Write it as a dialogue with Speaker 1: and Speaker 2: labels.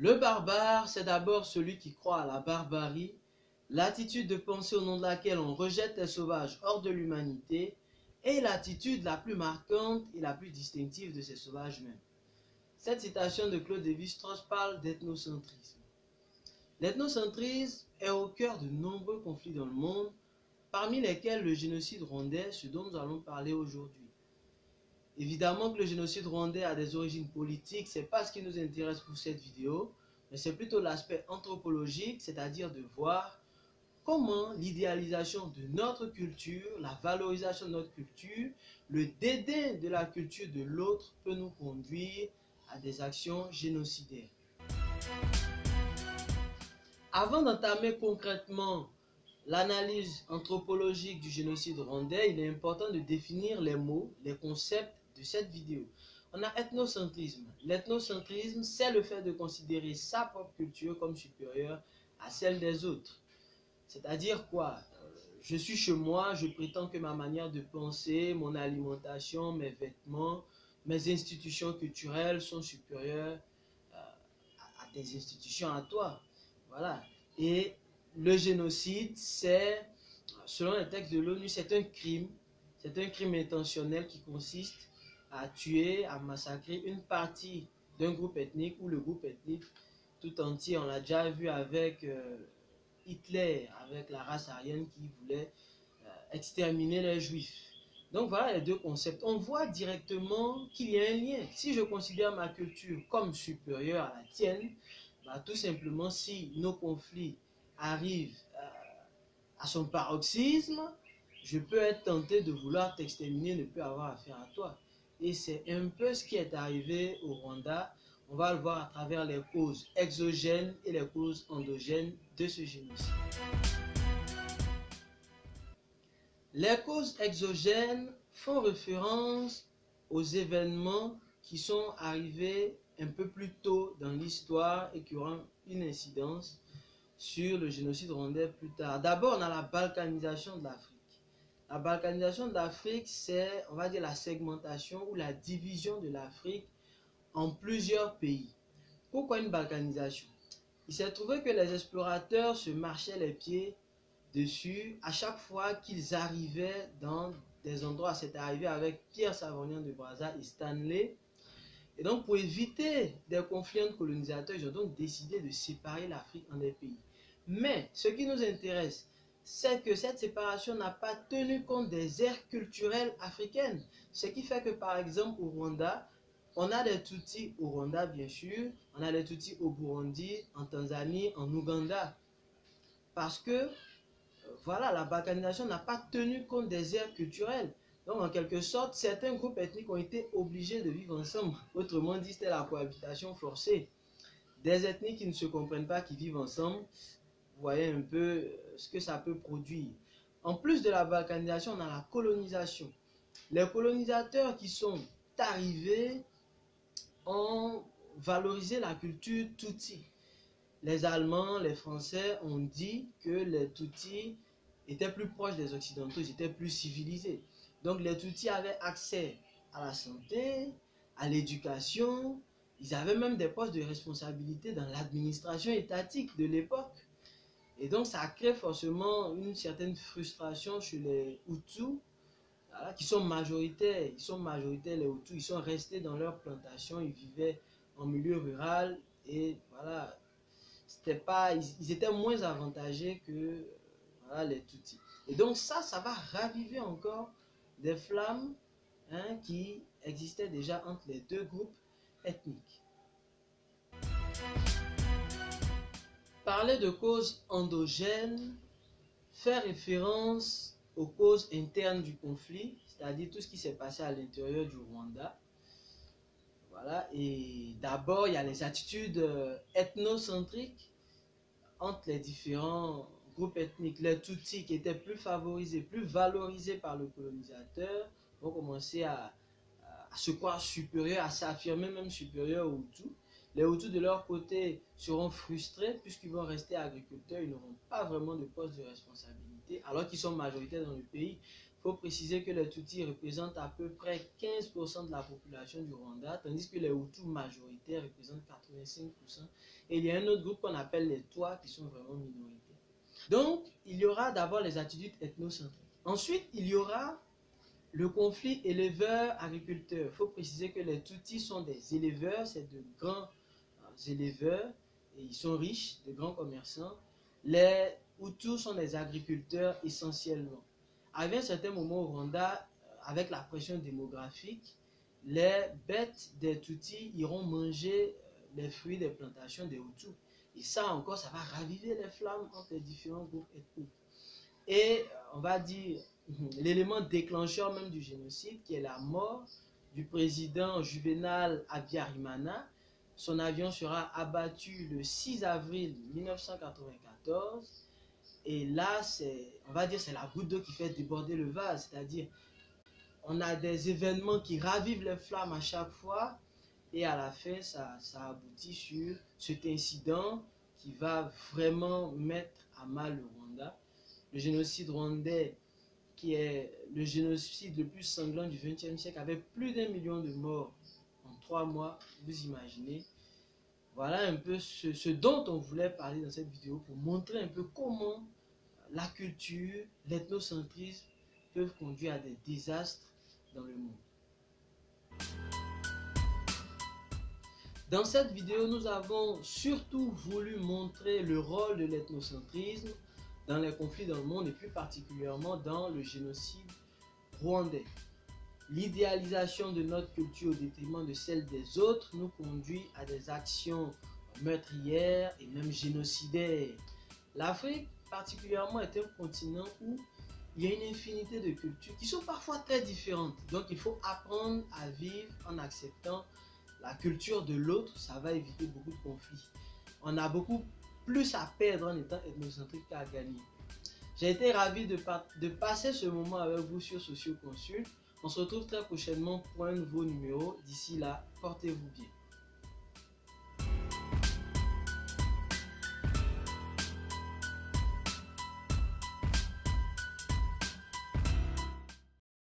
Speaker 1: Le barbare, c'est d'abord celui qui croit à la barbarie, l'attitude de penser au nom de laquelle on rejette les sauvages hors de l'humanité, et l'attitude la plus marquante et la plus distinctive de ces sauvages mêmes. Cette citation de Claude Lévi-Strauss parle d'ethnocentrisme. L'ethnocentrisme est au cœur de nombreux conflits dans le monde, parmi lesquels le génocide rwandais, ce dont nous allons parler aujourd'hui. Évidemment que le génocide rwandais a des origines politiques, ce n'est pas ce qui nous intéresse pour cette vidéo, mais c'est plutôt l'aspect anthropologique, c'est-à-dire de voir comment l'idéalisation de notre culture, la valorisation de notre culture, le dédain de la culture de l'autre peut nous conduire à des actions génocidaires. Avant d'entamer concrètement l'analyse anthropologique du génocide rwandais, il est important de définir les mots, les concepts de cette vidéo. On a ethnocentrisme. L'ethnocentrisme, c'est le fait de considérer sa propre culture comme supérieure à celle des autres. C'est-à-dire quoi? Je suis chez moi, je prétends que ma manière de penser, mon alimentation, mes vêtements, mes institutions culturelles sont supérieures à des institutions à toi. Voilà. Et le génocide, c'est, selon les textes de l'ONU, c'est un crime intentionnel qui consiste à tuer, à massacrer une partie d'un groupe ethnique ou le groupe ethnique tout entier. On l'a déjà vu avec Hitler, avec la race aryenne qui voulait exterminer les juifs. Donc voilà les deux concepts. On voit directement qu'il y a un lien. Si je considère ma culture comme supérieure à la tienne, bah, tout simplement si nos conflits arrivent à son paroxysme, je peux être tenté de vouloir t'exterminer, ne plus avoir affaire à toi. Et c'est un peu ce qui est arrivé au Rwanda. On va le voir à travers les causes exogènes et les causes endogènes de ce génocide. Les causes exogènes font référence aux événements qui sont arrivés un peu plus tôt dans l'histoire et qui auront une incidence sur le génocide rwandais plus tard. D'abord, on a la balkanisation de l'Afrique. La balkanisation de l'Afrique, c'est, on va dire, la segmentation ou la division de l'Afrique en plusieurs pays. Pourquoi une balkanisation? Il s'est trouvé que les explorateurs se marchaient les pieds dessus à chaque fois qu'ils arrivaient dans des endroits. C'est arrivé avec Pierre Savonian de Brazza et Stanley. Et donc, pour éviter des conflits entre colonisateurs, ils ont donc décidé de séparer l'Afrique en des pays. Mais ce qui nous intéresse, c'est que cette séparation n'a pas tenu compte des aires culturelles africaines. Ce qui fait que, par exemple, au Rwanda, on a des Tutsis au Rwanda, bien sûr, on a des Tutsis au Burundi, en Tanzanie, en Ouganda. Parce que, voilà, la balkanisation n'a pas tenu compte des aires culturelles. Donc, en quelque sorte, certains groupes ethniques ont été obligés de vivre ensemble. Autrement dit, c'était la cohabitation forcée. Des ethnies qui ne se comprennent pas, qui vivent ensemble, vous voyez un peu ce que ça peut produire. En plus de la balkanisation, on a la colonisation. Les colonisateurs qui sont arrivés ont valorisé la culture Tutsi. Les Allemands, les Français ont dit que les Tutsis étaient plus proches des Occidentaux, ils étaient plus civilisés. Donc les Tutsis avaient accès à la santé, à l'éducation, ils avaient même des postes de responsabilité dans l'administration étatique de l'époque. Et donc ça crée forcément une certaine frustration chez les Hutus, voilà, qui sont majoritaires. Ils sont majoritaires les Hutus, ils sont restés dans leur plantation, ils vivaient en milieu rural et voilà, c'était pas, ils étaient moins avantagés que voilà, les Tutsis. Et donc ça va raviver encore des flammes qui existaient déjà entre les deux groupes ethniques. Parler de causes endogènes fait référence aux causes internes du conflit, c'est-à-dire tout ce qui s'est passé à l'intérieur du Rwanda. Voilà, et d'abord, il y a les attitudes ethnocentriques entre les différents groupes ethniques. Les Tutsis qui étaient plus favorisés, plus valorisés par le colonisateur, vont commencer à se croire supérieurs, à s'affirmer même supérieurs aux Hutus. Les Hutus de leur côté seront frustrés puisqu'ils vont rester agriculteurs, ils n'auront pas vraiment de poste de responsabilité alors qu'ils sont majoritaires dans le pays. faut préciser que les Tutsis représentent à peu près 15% de la population du Rwanda, tandis que les Hutus majoritaires représentent 85%. Et il y a un autre groupe qu'on appelle les Twa qui sont vraiment minoritaires. Donc, il y aura d'abord les attitudes ethnocentriques. Ensuite, il y aura le conflit éleveur-agriculteur. Il faut préciser que les Tutsis sont des éleveurs, c'est de grands éleveurs, et ils sont riches, de grands commerçants. Les Hutus sont des agriculteurs essentiellement. Arrivé à un certain moment au Rwanda, avec la pression démographique, les bêtes des Tutsis iront manger les fruits des plantations des Hutus. Et ça encore, ça va raviver les flammes entre les différents groupes ethniques. Et on va dire l'élément déclencheur même du génocide, qui est la mort du président Juvenal Habyarimana. Son avion sera abattu le 6 avril 1994. Et là, on va dire, c'est la goutte d'eau qui fait déborder le vase. C'est-à-dire, on a des événements qui ravivent les flammes à chaque fois. Et à la fin, ça aboutit sur cet incident qui va vraiment mettre à mal le Rwanda. Le génocide rwandais, qui est le génocide le plus sanglant du XXe siècle, avec plus d'1 million de morts en 3 mois, vous imaginez. Voilà un peu ce dont on voulait parler dans cette vidéo, pour montrer un peu comment la culture, l'ethnocentrisme peuvent conduire à des désastres dans le monde. Dans cette vidéo, nous avons surtout voulu montrer le rôle de l'ethnocentrisme dans les conflits dans le monde et plus particulièrement dans le génocide rwandais. L'idéalisation de notre culture au détriment de celle des autres nous conduit à des actions meurtrières et même génocidaires. L'Afrique particulièrement est un continent où il y a une infinité de cultures qui sont parfois très différentes. Donc il faut apprendre à vivre en acceptant la culture de l'autre, ça va éviter beaucoup de conflits. On a beaucoup plus à perdre en étant ethnocentrique qu'à gagner. J'ai été ravi de passer ce moment avec vous sur Socioconsult. On se retrouve très prochainement pour un nouveau numéro. D'ici là, portez-vous bien.